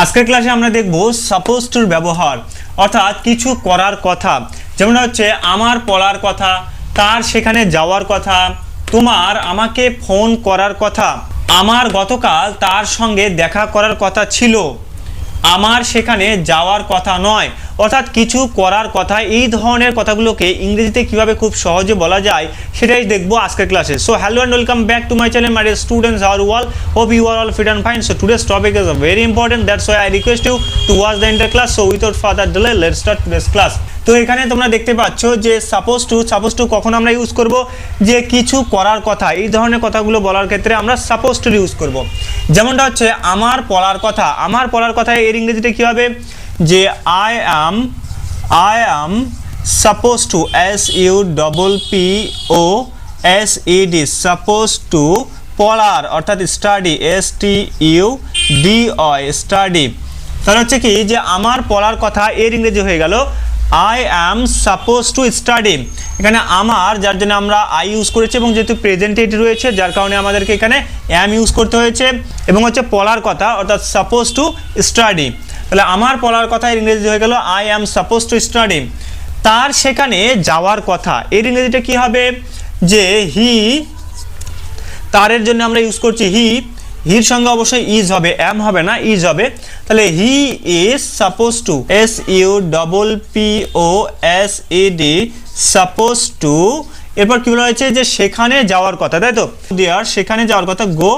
আজকের ক্লাসে আমরা দেখব সাপোজ টুর ব্যবহার, অর্থাৎ কিছু করার কথা। যেমন হচ্ছে আমার পড়ার কথা, তার সেখানে যাওয়ার কথা, তোমার আমাকে ফোন করার কথা, আমার গতকাল তার সঙ্গে দেখা করার কথা ছিল, আমার সেখানে যাওয়ার কথা নয়। অর্থাৎ কিছু করার কথা, এই ধরনের কথাগুলোকে ইংরেজিতে কিভাবে খুব সহজে বলা যায় সেটাই দেখবো আজকের ক্লাসে। So hello and welcome back to my channel, my dear students, how are you all? Hope you are all fit and fine. So today's topic is very important, that's why I request you to watch the entire class. So without further delay let's start today's class. তো এখানে তোমরা দেখতে পাচ্ছ যে suppose two কখন আমরা use করব, যে কিছু করার কথা, এই ধরনের কথাগুলো বলার ক্ষেত্রে আমরা সাপোজ টু ইউজ করব। যেমনটা হচ্ছে আমার পড়ার কথা, আমার পড়ার কথা এর ইংরেজিতে কী হবে, যে I am supposed to, SUPPOSED, supposed to, পড়ার অর্থাৎ স্টাডি, STUDY, স্টাডি। তাহলে হচ্ছে কি যে আমার পড়ার কথা এর ইংরেজি হয়ে গেল I am supposed to study। এখানে আমার, যার জন্য আমরা আই ইউজ করেছি এবং যেহেতু প্রেজেন্টেড রয়েছে যার কারণে আমাদেরকে এখানে am ইউজ করতে হয়েছে, এবং হচ্ছে পড়ার কথা অর্থাৎ supposed to study। তাহলে আমার পড়ার কথা এর ইংরেজি হয়ে গেল I am supposed to study। তার সেখানে যাওয়ার কথা এর ইংরেজিটা কি হবে, যে হি, তারের জন্য আমরা ইউজ করছি হি, হির সঙ্গে অবশ্যই ইজ হবে, এম হবে না, ইজ হবে। তাহলে হি is suppose to, SUPPOSED, suppose two. এরপর কি বলা হয়েছে, যে সেখানে যাওয়ার কথা, তাই তো, দেয়ার, সেখানে যাওয়ার কথা, গো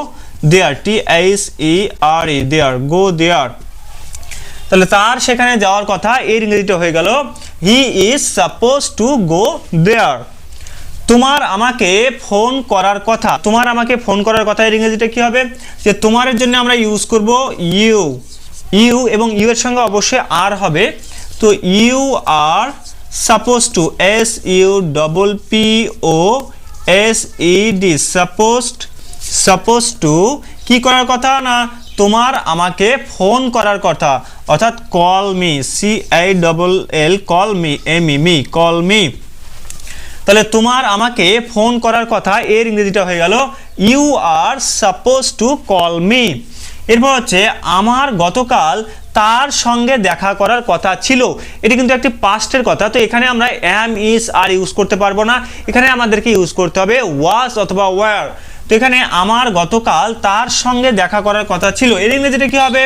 দেয়ার, THERE, দেয়ার, গো দেয়ার। তাহলে তার সেখানে যাওয়ার কথা এর ইংরেজিটা হয়ে গেল he is suppose to go there. তোমার আমাকে ফোন করার কথা, তোমার আমাকে ফোন করার কথা এর ইংরেজিটা কি হবে, যে তোমারের জন্য আমরা ইউজ করব ইউ, এবং ইউ এর সঙ্গে অবশ্যই আর হবে। তো you are suppose to, SUPPOSED, suppose to কি করার কথা, না তোমার আমাকে ফোন করার কথা, অর্থাৎ call me, CALL, call me, me, call me. তাহলে তোমার আমাকে ফোন করার কথা এর ইংরেজিটা হয়ে গেল you are suppose to call me. এরপর হচ্ছে আমার গতকাল তার সঙ্গে দেখা করার কথা ছিল, এটি কিন্তু একটি পাস্টের কথা। তো এখানে আমরা am, is, আর ইউজ করতে পারবো না, এখানে আমাদেরকে ইউজ করতে হবে was অথবা were। তো এখানে আমার গতকাল তার সঙ্গে দেখা করার কথা ছিল, এর ইংরেজিটা কি হবে,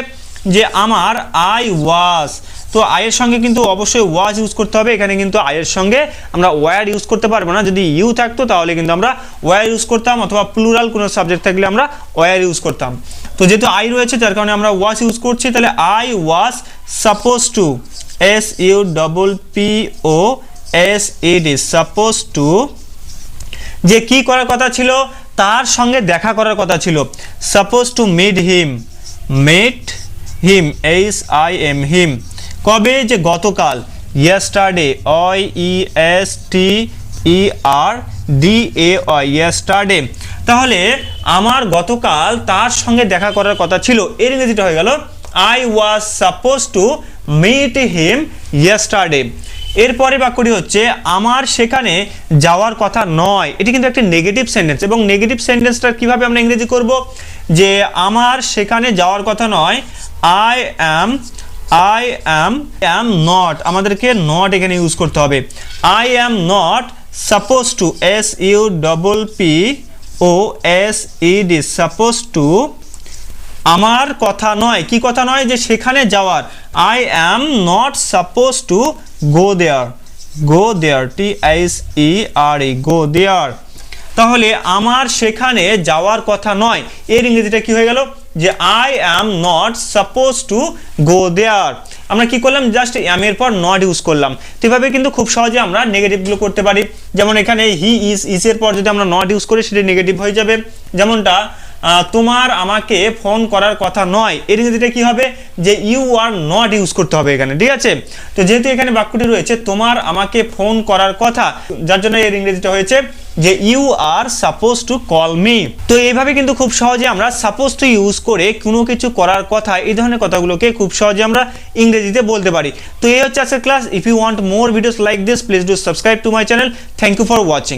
যে আমার I was। তো আয়ের সঙ্গে কিন্তু অবশ্যই ওয়াজ ইউজ করতে হবে, এখানে কিন্তু আয়ের সঙ্গে আমরা ওয়্যার ইউজ করতে পারবো না। যদি ইউ থাকতো তাহলে কিন্তু আমরা ওয়্যার ইউজ করতাম, অথবা প্লুরাল কোনো সাবজেক্ট থাকলে আমরা ওয়্যার ইউজ করতাম। তো যেহেতু আই রয়েছে যার কারণে আমরা ওয়াজ ইউজ করছি, তাহলে I was suppose to, SUPPOSED, suppose two, যে কি করার কথা ছিল, তার সঙ্গে দেখা করার কথা ছিল, suppose to meet him, HIM, him. কবে, যে গতকাল, yesterday, YESTERDAY, yesterday। তাহলে আমার গতকাল তার সঙ্গে দেখা করার কথা ছিল এর ইংরেজিটা হয়ে গেল I was supposed to meet him yesterday। এরপরে বাক্যটি হচ্ছে আমার সেখানে যাওয়ার কথা নয়, এটি কিন্তু একটা নেগেটিভ সেন্টেন্স, এবং নেগেটিভ সেন্টেন্সটা কিভাবে আমরা ইংরেজি করব, যে আমার সেখানে যাওয়ার কথা নয়, I am not, আমাদেরকে নট এখানে ইউজ করতে হবে, I am not supposed to, SUPPOSED, supposed to, আমার কথা নয়, কি কথা নয়, যে সেখানে যাওয়ার, I am not supposed to go there, THERE, go there। তাহলে আমার সেখানে যাওয়ার কথা নয় এর ইংরেজিটা কি হয়ে গেল, যে I am not supposed to go there। আমরা কি করলাম, জাস্ট am এর পর নট ইউজ করলাম। তো এভাবে কিন্তু খুব সহজে আমরা নেগেটিভগুলো করতে পারি। যেমন এখানে হি ইজ এর পর যদি আমরা নট ইউজ করি সেটা নেগেটিভ হয়ে যাবে। যেমনটা তোমার আমাকে ফোন করার কথা নয় এর ইংরেজিটা কি হবে, যে ইউ আর নট ইউজ করতে হবে এখানে, ঠিক আছে। তো যেহেতু এখানে বাক্যটি রয়েছে তোমার আমাকে ফোন করার কথা, যার জন্য এর ইংরেজিটা হয়েছে যে you are suppose to call me. তো এইভাবে কিন্তু খুব সহজে আমরা সাপোজ টু ইউজ করে কোনো কিছু করার কথা, এই ধরনের কথাগুলোকে খুব সহজে আমরা ইংরেজিতে বলতে পারি। তো এই হচ্ছে আজকের class. If you want more videos like this, please do subscribe to my channel. Thank you for watching.